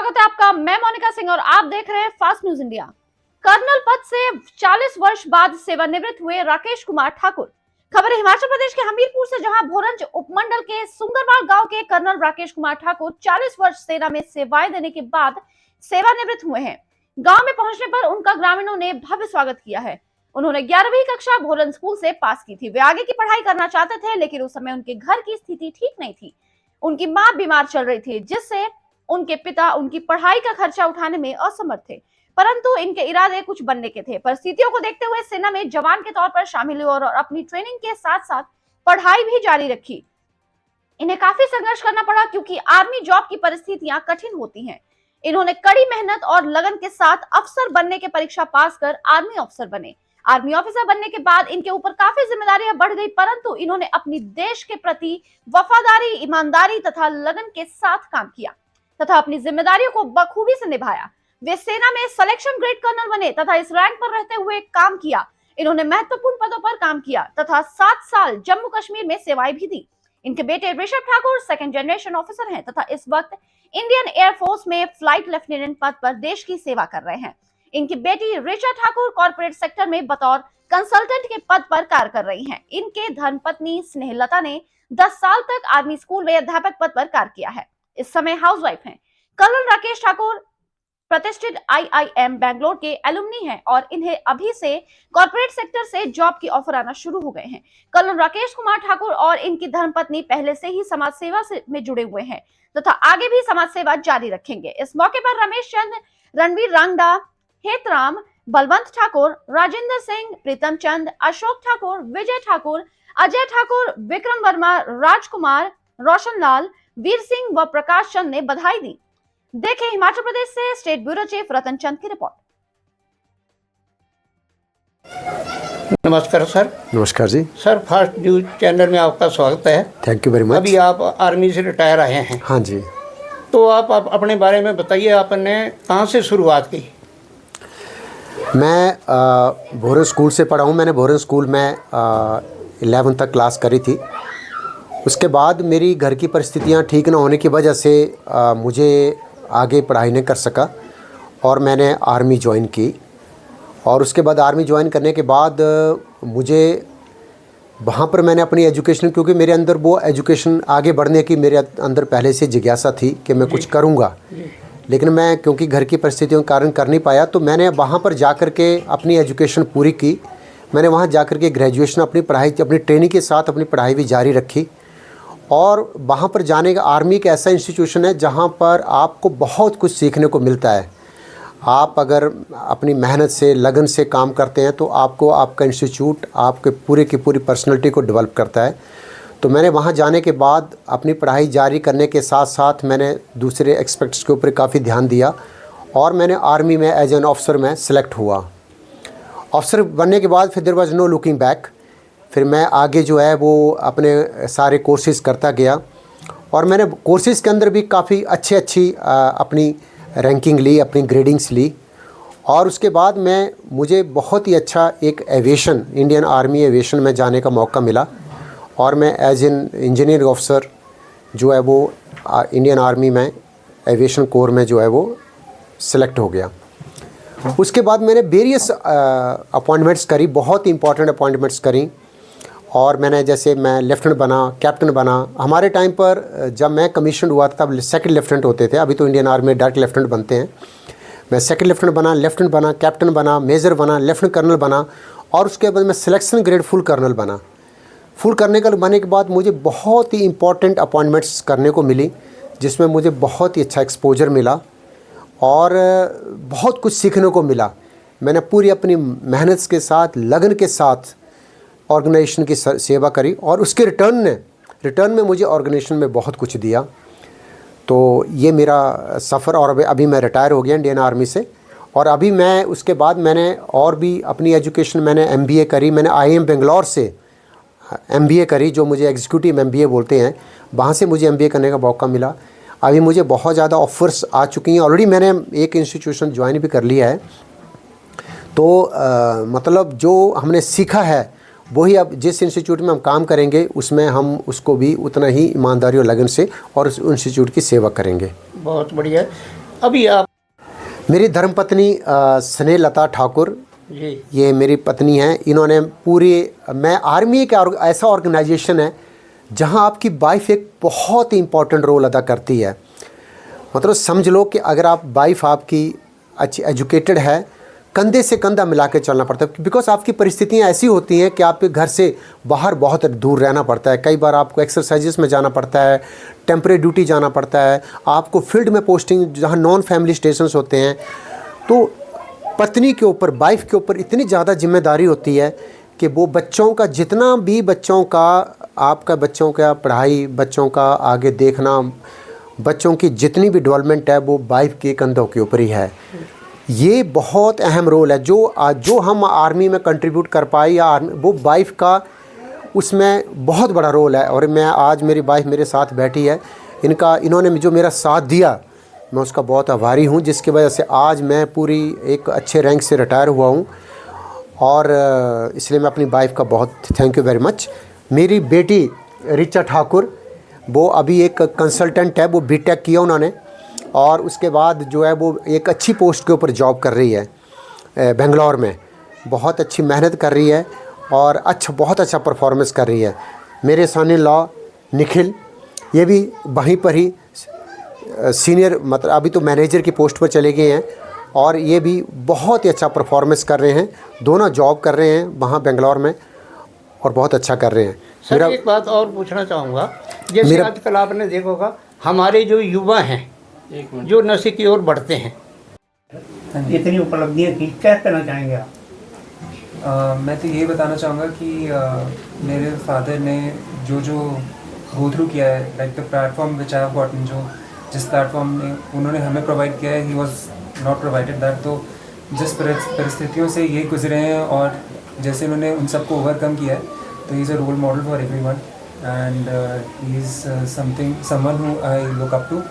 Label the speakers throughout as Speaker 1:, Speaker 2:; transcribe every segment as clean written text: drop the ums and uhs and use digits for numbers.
Speaker 1: स्वागत है आपका। मैं मोनिका सिंह और आप देख रहे हैं फास्ट न्यूज इंडिया। कर्नल पद से 40 वर्ष बाद सेवानिवृत्त हुए राकेश कुमार ठाकुर। खबर है हिमाचल प्रदेश के हमीरपुर से, जहां भोरंज उपमंडल के सुंदरवाल गांव के कर्नल राकेश कुमार ठाकुर 40 वर्ष सेना में सेवाएं देने के बाद सेवानिवृत्त हुए हैं। गांव में पहुंचने पर उनका ग्रामीणों ने भव्य स्वागत किया है। उन्होंने 11वीं कक्षा भोरंज स्कूल से पास की थी। वे आगे की पढ़ाई करना चाहते थे, लेकिन उस समय उनके घर की स्थिति ठीक नहीं थी। उनकी मां बीमार चल रही थी, जिससे उनके पिता उनकी पढ़ाई का खर्चा उठाने में असमर्थ थे। परंतु इनके इरादे कुछ बनने के थे। परिस्थितियों को देखते हुए सेना में जवान के तौर पर शामिल हुए और अपनी ट्रेनिंग के साथ साथ पढ़ाई भी जारी रखी। इन्हें काफी संघर्ष करना पड़ा, क्योंकि आर्मी जॉब की परिस्थितियां कठिन होती हैं। इन्होंने कड़ी मेहनत और लगन के साथ अफसर बनने के परीक्षा पास कर आर्मी अफसर बने। आर्मी ऑफिसर बनने के बाद इनके ऊपर काफी जिम्मेदारियां बढ़ गई, परंतु इन्होंने अपनी देश के प्रति वफादारी, ईमानदारी तथा लगन के साथ काम किया तथा अपनी जिम्मेदारियों को बखूबी से निभाया। वे सेना में सिलेक्शन ग्रेड कर्नल बने तथा इस रैंक पर रहते हुए काम किया। इन्होंने महत्वपूर्ण पदों पर काम किया तथा 7 साल जम्मू कश्मीर में सेवाएं भी दी। इनके बेटे Rishabh Thakur second generation officer हैं तथा इस वक्त इंडियन एयरफोर्स में फ्लाइट लेफ्टिनेंट पद पर देश की सेवा कर रहे हैं। इनकी बेटी ऋचा ठाकुर कॉर्पोरेट सेक्टर में बतौर कंसल्टेंट के पद पर कार्य कर रही हैं। इनके धर्मपत्नी स्नेहलता ने 10 साल तक आर्मी स्कूल में अध्यापक पद पर कार्य किया है। इस समय हाउसवाइफ हैं। कर्नल राकेश ठाकुर प्रतिष्ठित IIM बैंगलोर के एलुमनी हैं और इन्हें अभी से कॉर्पोरेट सेक्टर से जॉब की ऑफर आना शुरू हो गए हैं। कर्नल राकेश कुमार ठाकुर और इनकी धर्मपत्नी पहले से ही समाज सेवा में जुड़े हुए हैं तथा आगे भी समाज सेवा जारी रखेंगे। इस मौके पर रमेश चंद, रणवीर रांगडा, हेतराम, बलवंत ठाकुर, राजेंद्र सिंह, प्रीतम चंद, अशोक ठाकुर, विजय ठाकुर, अजय ठाकुर, विक्रम वर्मा, राजकुमार, रोशन लाल, वीर सिंह व प्रकाश चंद ने बधाई दी। देखें हिमाचल प्रदेश से स्टेट ब्यूरो चीफ रतन चंद की रिपोर्ट।
Speaker 2: नमस्कार सर।
Speaker 3: नमस्कार जी।
Speaker 2: सर, फास्ट न्यूज चैनल में आपका स्वागत है।
Speaker 3: Thank you very much.
Speaker 2: अभी आप आर्मी से रिटायर आए हैं।
Speaker 3: हाँ जी।
Speaker 2: तो आप अपने बारे में बताइए, आपने कहाँ से शुरुआत की?
Speaker 3: मैं भोरंज स्कूल से पढ़ा हूँ। मैंने भोरंज स्कूल में 11th तक क्लास करी थी। उसके बाद मेरी घर की परिस्थितियाँ ठीक ना होने की वजह से मुझे आगे पढ़ाई नहीं कर सका और मैंने आर्मी ज्वाइन की। और उसके बाद आर्मी ज्वाइन करने के बाद मुझे वहाँ पर मैंने अपनी एजुकेशन, क्योंकि मेरे अंदर वो एजुकेशन आगे बढ़ने की मेरे अंदर पहले से जिज्ञासा थी कि मैं कुछ करूँगा, लेकिन मैं क्योंकि घर की परिस्थितियों के कारण कर नहीं पाया, तो मैंने वहाँ पर जा कर के अपनी एजुकेशन पूरी की। मैंने वहाँ जा कर के ग्रेजुएशन अपनी पढ़ाई, अपनी ट्रेनिंग के साथ अपनी पढ़ाई भी जारी रखी। और वहाँ पर जाने का, आर्मी एक ऐसा इंस्टीट्यूशन है जहाँ पर आपको बहुत कुछ सीखने को मिलता है। आप अगर अपनी मेहनत से, लगन से काम करते हैं तो आपको आपका इंस्टीट्यूट आपके पूरे की पूरी पर्सनैलिटी को डेवलप करता है। तो मैंने वहाँ जाने के बाद अपनी पढ़ाई जारी करने के साथ साथ मैंने दूसरे एस्पेक्ट्स के ऊपर काफ़ी ध्यान दिया और मैंने आर्मी में एज एन ऑफिसर में सेलेक्ट हुआ। ऑफिसर बनने के बाद फिर there was no looking back. फिर मैं आगे जो है वो अपने सारे कोर्सेज़ करता गया और मैंने कोर्सेज़ के अंदर भी काफ़ी अच्छी अपनी रैंकिंग ली, अपनी ग्रेडिंग्स ली। और उसके बाद मुझे बहुत ही अच्छा एक एविएशन, इंडियन आर्मी एविएशन में जाने का मौका मिला और मैं एज एन इंजीनियर ऑफिसर जो है वो इंडियन आर्मी में एविएशन कोर में जो है वो सिलेक्ट हो गया। उसके बाद मैंने वेरियस अपॉइंटमेंट्स करी, बहुत इंपॉर्टेंट अपॉइंटमेंट्स करी। और मैंने, जैसे मैं लेफ्टिनेंट बना, कैप्टन बना। हमारे टाइम पर जब मैं कमीशन हुआ था तब सेकंड लेफ्टिनेंट होते थे, अभी तो इंडियन आर्मी में डायरेक्ट लेफ्टिनेंट बनते हैं। मैं सेकंड लेफ्टिनेंट बना, लेफ्टिनेंट बना, कैप्टन बना, मेजर बना, लेफ्टिनेंट कर्नल बना और उसके बाद मैं सिलेक्शन ग्रेड फुल कर्नल बना। फुल करने का बनने के बाद मुझे बहुत ही इंपॉर्टेंट अपॉइंटमेंट्स करने को मिली, जिसमें मुझे बहुत ही अच्छा एक्सपोजर मिला और बहुत कुछ सीखने को मिला। मैंने पूरी अपनी मेहनत के साथ, लगन के साथ ऑर्गेनाइजेशन की सेवा करी और उसके रिटर्न में मुझे ऑर्गेनाइजेशन में बहुत कुछ दिया। तो ये मेरा सफ़र। और अभी मैं रिटायर हो गया इंडियन आर्मी से। और अभी मैं उसके बाद मैंने और भी अपनी एजुकेशन, मैंने MBA करी। मैंने IIM बेंगलोर से MBA करी, जो मुझे एग्जीक्यूटिव MBA बोलते हैं। वहाँ से मुझे MBA करने का मौका मिला। अभी मुझे बहुत ज़्यादा ऑफ़र्स आ चुकी हैं। ऑलरेडी मैंने एक इंस्टीट्यूशन ज्वाइन भी कर लिया है। तो मतलब जो हमने सीखा है वही अब जिस इंस्टीट्यूट में हम काम करेंगे उसमें हम उसको भी उतना ही ईमानदारी और लगन से और उस इंस्टीट्यूट की सेवा करेंगे।
Speaker 2: बहुत बढ़िया। अभी आप
Speaker 3: मेरी धर्मपत्नी स्नेहलता ठाकुर,
Speaker 2: जी
Speaker 3: ये मेरी पत्नी हैं। इन्होंने मैं आर्मी एक ऐसा ऑर्गेनाइजेशन है जहां आपकी वाइफ एक बहुत ही इम्पोर्टेंट रोल अदा करती है। मतलब समझ लो कि अगर आप वाइफ आपकी अच्छी एजुकेटेड है, कंधे से कंधा मिला के चलना पड़ता है, बिकॉज आपकी परिस्थितियां ऐसी होती हैं कि आपके घर से बाहर बहुत दूर रहना पड़ता है। कई बार आपको एक्सरसाइजेस में जाना पड़ता है, टेम्परेरी ड्यूटी जाना पड़ता है, आपको फील्ड में पोस्टिंग जहां नॉन फैमिली स्टेशंस होते हैं। तो पत्नी के ऊपर, वाइफ के ऊपर इतनी ज़्यादा जिम्मेदारी होती है कि वो बच्चों का जितना भी बच्चों का पढ़ाई, बच्चों का आगे देखना, बच्चों की जितनी भी डेवलपमेंट है वो वाइफ के कंधों के ऊपर ही है। ये बहुत अहम रोल है जो हम आर्मी में कंट्रीब्यूट कर पाए या वो वाइफ का उसमें बहुत बड़ा रोल है। और मैं आज मेरी वाइफ मेरे साथ बैठी है, इन्होंने जो मेरा साथ दिया मैं उसका बहुत आभारी हूँ, जिसकी वजह से आज मैं पूरी एक अच्छे रैंक से रिटायर हुआ हूँ। और इसलिए मैं अपनी वाइफ का बहुत थैंक यू वेरी मच। मेरी बेटी रिचा ठाकुर, वो अभी एक कंसल्टेंट है, वो बीटेक किया उन्होंने, और उसके बाद जो है वो एक अच्छी पोस्ट के ऊपर जॉब कर रही है बेंगलोर में। बहुत अच्छी मेहनत कर रही है और बहुत अच्छा परफॉर्मेंस कर रही है। मेरे सन इन लॉ निखिल, ये भी वहीं पर ही सीनियर, मतलब अभी तो मैनेजर की पोस्ट पर चले गए हैं, और ये भी बहुत ही अच्छा परफॉर्मेंस कर रहे हैं। दोनों जॉब कर रहे हैं वहाँ बेंगलोर में और बहुत अच्छा कर रहे हैं।
Speaker 2: सर एक बात और पूछना चाहूँगा, जैसे आजकल आपने देखा होगा हमारे जो युवा हैं जो नशे की ओर बढ़ते हैं, इतनी उपलब्धियाँ की, क्या कहना चाहेंगे आप?
Speaker 4: मैं तो ये बताना चाहूँगा कि मेरे फादर ने जो गो थ्रू किया है, like the platform which I have gotten, जिस प्लेटफॉर्म ने उन्होंने हमें प्रोवाइड किया है, he was not provided that. तो जिस परिस्थितियों से ये गुजरे हैं और जैसे उन्होंने उन सबको ओवरकम किया है, तो he is a role model for everyone and he is someone who I look up to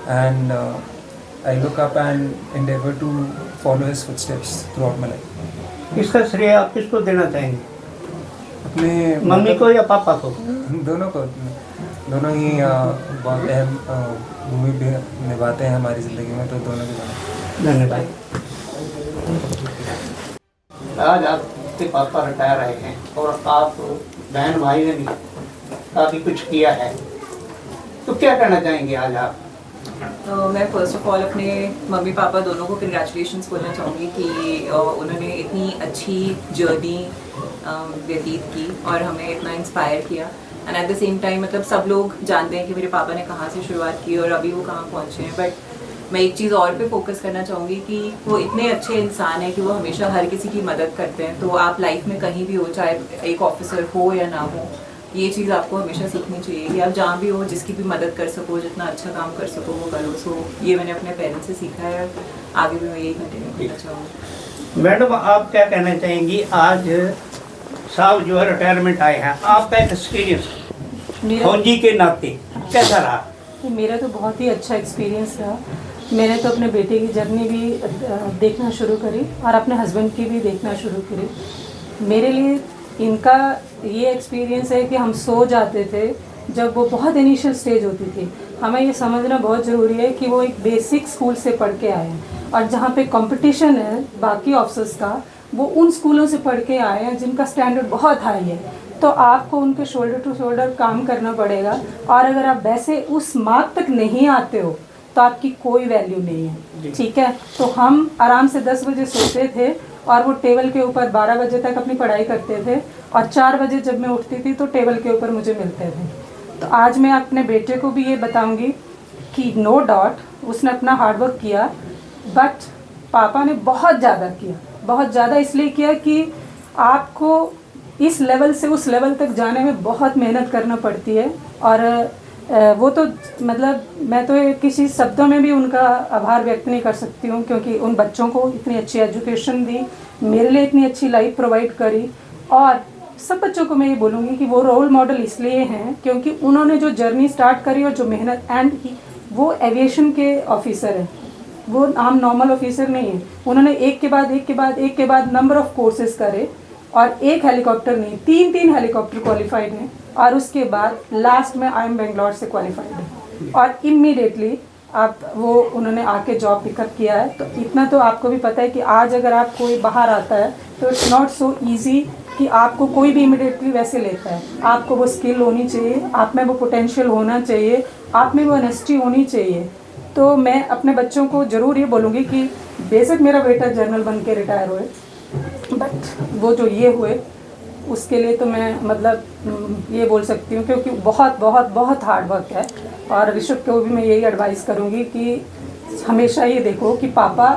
Speaker 4: and I look up and endeavour to follow his footsteps throughout my life.
Speaker 2: इसका श्रेय आप किसको देना चाहेंगे,
Speaker 4: अपने
Speaker 2: मम्मी को या पापा को?
Speaker 4: दोनों ही बहुत अहम भूमिका निभाते हैं हमारी ज़िंदगी में, तो दोनों के
Speaker 2: धन्यवाद। आज आपके पापा रिटायर आए हैं और आप बहन भाई ने भी काफ़ी कुछ किया है, तो क्या कहना चाहेंगे आज आप?
Speaker 5: तो मैं फ़र्स्ट ऑफ ऑल अपने मम्मी पापा दोनों को कंग्रेचुलेशंस बोलना चाहूँगी कि उन्होंने इतनी अच्छी जर्नी व्यतीत की और हमें इतना इंस्पायर किया। And at the same time मतलब सब लोग जानते हैं कि मेरे पापा ने कहाँ से शुरुआत की और अभी वो कहाँ पहुँचे हैं, बट मैं एक चीज़ और पे फोकस करना चाहूँगी कि वो इतने अच्छे इंसान हैं कि वो हमेशा हर किसी की मदद करते हैं। तो आप लाइफ में कहीं भी हो, चाहे एक ऑफिसर हो या ना हो, ये चीज़ आपको हमेशा सीखनी चाहिए कि आप जहाँ भी हो जिसकी भी मदद कर सको, जितना अच्छा काम कर सको वो करो। सो ये मैंने अपने पेरेंट्स से सीखा है, आगे भी मैं यही कंटिन्यू करना चाहूँगी।
Speaker 2: मैडम आप क्या कहना चाहेंगी, आज साहब जो है रिटायरमेंट आए हैं, आपका एक्सपीरियंस फौजी के नाते कैसा रहा?
Speaker 6: मेरा तो बहुत ही अच्छा एक्सपीरियंस रहा। मैंने तो अपने बेटे की जर्नी भी देखना शुरू करी और अपने हस्बैंड की भी देखना शुरू करी। मेरे लिए इनका ये एक्सपीरियंस है कि हम सो जाते थे जब वो बहुत इनिशियल स्टेज होती थी। हमें ये समझना बहुत ज़रूरी है कि वो एक बेसिक स्कूल से पढ़ के आए हैं और जहाँ पे कंपटीशन है बाकी ऑफिसर्स का, वो उन स्कूलों से पढ़ के आए हैं जिनका स्टैंडर्ड बहुत हाई है। तो आपको उनके शोल्डर टू शोल्डर काम करना पड़ेगा, और अगर आप वैसे उस मार्क तक नहीं आते हो तो आपकी कोई वैल्यू नहीं है, ठीक है। तो हम आराम से 10 बजे सोते थे और वो टेबल के ऊपर 12 बजे तक अपनी पढ़ाई करते थे, और 4 बजे जब मैं उठती थी तो टेबल के ऊपर मुझे मिलते थे। तो आज मैं अपने बेटे को भी ये बताऊंगी कि नो डाउट उसने अपना हार्डवर्क किया, बट पापा ने बहुत ज़्यादा किया, बहुत ज़्यादा इसलिए किया कि आपको इस लेवल से उस लेवल तक जाने में बहुत मेहनत करना पड़ती है। और वो तो मतलब मैं तो किसी शब्दों में भी उनका आभार व्यक्त नहीं कर सकती हूँ, क्योंकि उन बच्चों को इतनी अच्छी एजुकेशन दी, मेरे लिए इतनी अच्छी लाइफ प्रोवाइड करी। और सब बच्चों को मैं ये बोलूँगी कि वो रोल मॉडल इसलिए हैं क्योंकि उन्होंने जो जर्नी स्टार्ट करी और जो मेहनत, एंड वो एविएशन के ऑफिसर हैं, वो आम नॉर्मल ऑफिसर नहीं है। उन्होंने एक के बाद नंबर ऑफ कोर्सेज करे, और एक हेलीकॉप्टर नहीं, 3 हेलीकॉप्टर क्वालिफाइड हैं, और उसके बाद लास्ट में IIM बेंगलोर से क्वालिफाइड है। और इमीडिएटली आप वो उन्होंने आके जॉब पिकअप किया है। तो इतना तो आपको भी पता है कि आज अगर आप कोई बाहर आता है तो इट्स नॉट सो ईजी कि आपको कोई भी इमिडिएटली वैसे लेता है। आपको वो स्किल होनी चाहिए, आप में वो पोटेंशियल होना चाहिए, आप में वो ऑनेस्टी होनी चाहिए। तो मैं अपने बच्चों को ज़रूर ये बोलूँगी कि बेशक मेरा बेटा जनरल बन के रिटायर हुए, बट वो जो ये हुए उसके लिए तो मैं मतलब ये बोल सकती हूँ क्योंकि बहुत बहुत बहुत हार्ड वर्क है। और ऋषभ को भी मैं यही एडवाइस करूँगी कि हमेशा ये देखो कि पापा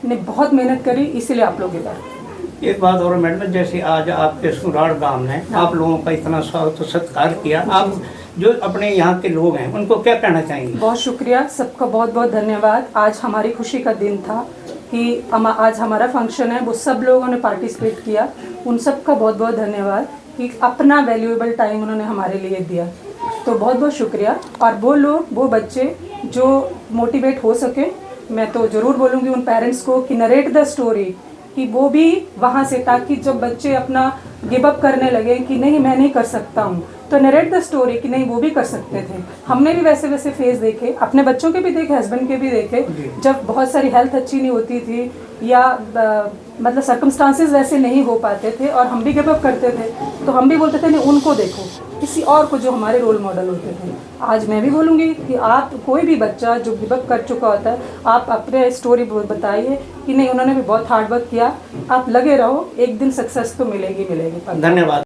Speaker 6: ने बहुत मेहनत करी, इसीलिए आप लोग इधर।
Speaker 2: एक बात और मैडम, जैसे आज आपके सुराड़ गांव में आप लोगों का इतना स्वागत सत्कार किया, आप जो अपने यहाँ के लोग हैं उनको क्या कहना चाहेंगे?
Speaker 6: बहुत शुक्रिया, सबका बहुत बहुत धन्यवाद। आज हमारी खुशी का दिन था कि आज हमारा फंक्शन है, वो सब लोगों ने पार्टिसिपेट किया। उन सब का बहुत बहुत धन्यवाद कि अपना वैल्यूएबल टाइम उन्होंने हमारे लिए दिया। तो बहुत बहुत शुक्रिया। और वो लोग, वो बच्चे जो मोटिवेट हो सके, मैं तो ज़रूर बोलूँगी उन पेरेंट्स को कि नरेट द स्टोरी, कि वो भी वहाँ से, ताकि जब बच्चे अपना गिव अप करने लगे कि नहीं मैं नहीं कर सकता हूँ, तो नरेट द स्टोरी कि नहीं वो भी कर सकते थे। हमने भी वैसे वैसे फेस देखे, अपने बच्चों के भी देखे, हस्बैंड के भी देखे, जब बहुत सारी हेल्थ अच्छी नहीं होती थी या मतलब सर्कमस्टांसेस वैसे नहीं हो पाते थे और हम भी गिव अप करते थे, तो हम भी बोलते थे नहीं उनको देखो, किसी और को जो हमारे रोल मॉडल होते थे। आज मैं भी बोलूँगी कि आप कोई भी बच्चा जो गिव अप कर चुका होता है, आप अपने स्टोरी बताइए कि नहीं उन्होंने भी बहुत हार्ड वर्क किया, आप लगे रहो, एक दिन सक्सेस तो मिलेगी मिलेगी।
Speaker 2: धन्यवाद।